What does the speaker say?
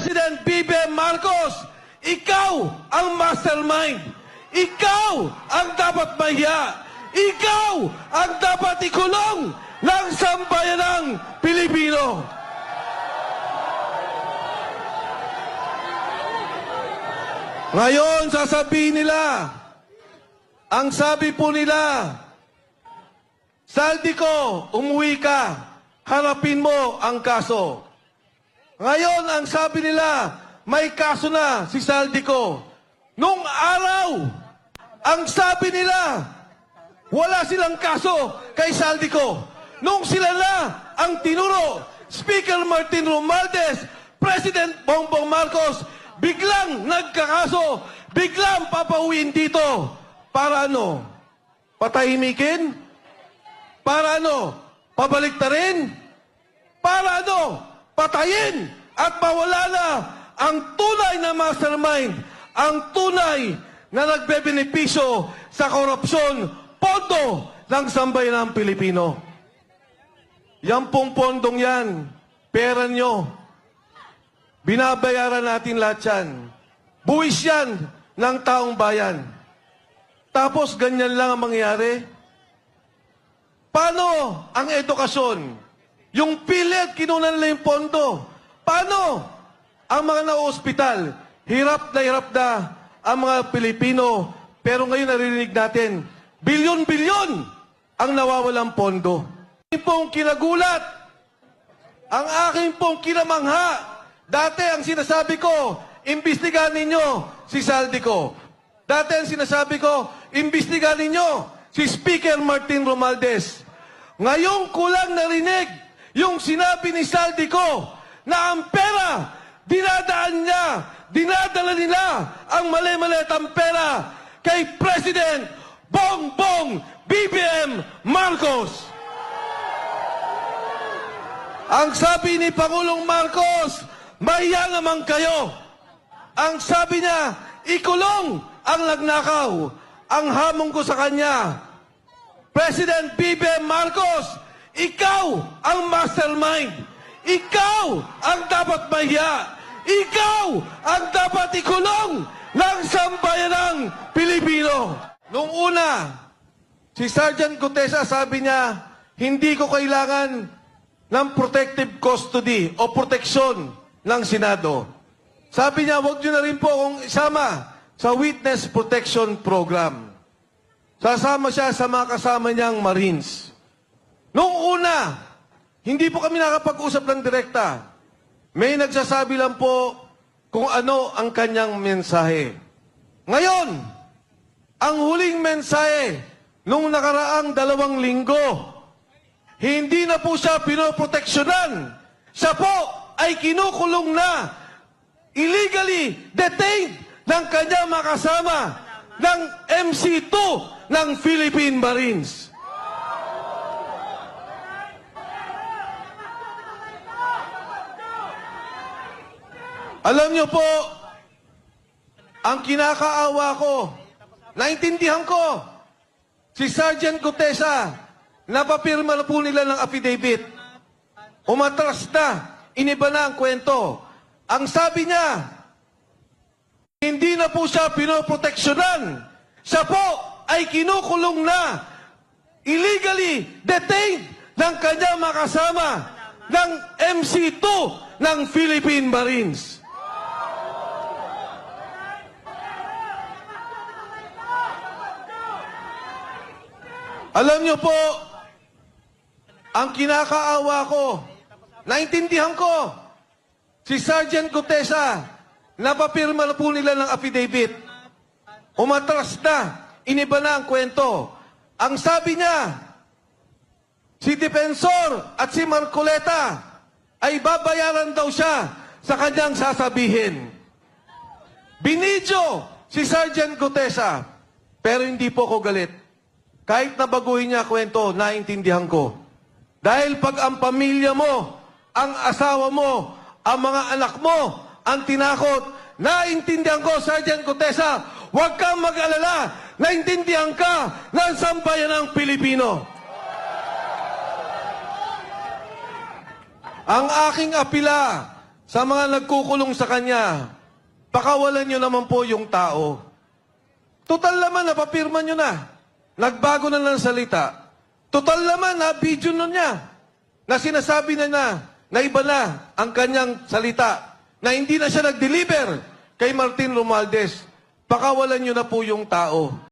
President BBM Marcos, ikaw ang mastermind. Ikaw ang dapat mahiya. Ikaw ang dapat ikulong ng sambayanang Pilipino. Ngayon, sasabihin nila, ang sabi po nila, Saldico, umuwi ka, harapin mo ang kaso. Ngayon, ang sabi nila, may kaso na si Saldico. Nung araw, ang sabi nila, wala silang kaso kay Saldico. Nung sila na ang tinuro, Speaker Martin Romualdez, President Bongbong Marcos, biglang nagkakaso, biglang papauwiin dito. Para ano? Patahimikin? Para ano? Pabaliktarin? Para ano? Patayin at mawala na ang tunay na mastermind, ang tunay na nagbebenepisyo sa korupsyon, pondo ng sambayanang Pilipino. Yan pong pondong yan, pera nyo. Binabayaran natin lahat yan. Buwis yan ng taong bayan. Tapos ganyan lang ang mangyayari. Paano ang edukasyon? Yung PhilHealth, kinunan nila yung pondo. Paano ang mga na-ospital? Hirap na ang mga Pilipino. Pero ngayon naririnig natin, bilyon-bilyon ang nawawalang pondo. Ang pong kinagulat, ang aking pong kinamangha. Dati ang sinasabi ko, imbestigahan ninyo si Saldico. Dati ang sinasabi ko, imbestigahan ninyo si Speaker Martin Romualdez. Ngayong kulang narinig yung sinabi ni Saldico na ang pera, dinadala nila ang mali-malitang pera kay President Bongbong BBM Marcos. Ang sabi ni Pangulong Marcos, mahiya naman kayo. Ang sabi niya, ikulong ang nagnakaw. Ang hamon ko sa kanya, President BBM Marcos, ikaw ang mastermind. Ikaw ang dapat mahiya. Ikaw ang dapat ikulong ng sambayanang Pilipino. Nung una, si Sergeant Gutesa sabi niya, hindi ko kailangan ng protective custody o proteksyon ng Senado. Sabi niya, huwag niyo na rin po akong isama sa Witness Protection Program. Sasama siya sa mga kasama niyang Marines. Noong una, hindi po kami nakapag-usap ng direkta. May nagsasabi lang po kung ano ang kanyang mensahe. Ngayon, ang huling mensahe nung nakaraang 2 linggo, hindi na po siya pinoproteksyonan. Siya po ay kinukulong na, illegally detained ng kanyang makasama ng MC2 ng Philippine Marines. Alam niyo po, ang kinakaawa ko, naintindihan ko, si Sergeant Gutesa, napapirma na po nila ng affidavit. Umatras na, iniba na ang kwento. Ang sabi niya, hindi na po siya pinoproteksyonan. Siya po ay kinukulong na, illegally detained ng kanyang makasama ng MC2 ng Philippine Marines. Alam niyo po, ang kinakaawa ko, naintindihan ko, si Sergeant Gutesa, napapirma na po nila ng affidavit. Umatras na, iniba na ang kwento. Ang sabi niya, si Defensor at si Marcoleta ay babayaran daw siya sa kanyang sasabihin. Binidyo si Sergeant Gutesa, pero hindi po ko galit. Kahit na baguhin niya kwento, naintindihan ko. Dahil pag ang pamilya mo, ang asawa mo, ang mga anak mo, ang tinakot, naintindihan ko, Sergeant Gutesa, huwag kang mag-alala, naintindihan ka ng sambayanang Pilipino. Ang aking apila sa mga nagkukulong sa kanya, pakawalan nyo naman po yung tao. Total naman, napapirma nyo na. Nagbago na ng salita. Total naman, na-video nun niya. Na sinasabi na iba na ang kanyang salita. Na hindi na siya nag-deliver kay Martin Romualdez. Pakawalan nyo na po yung tao.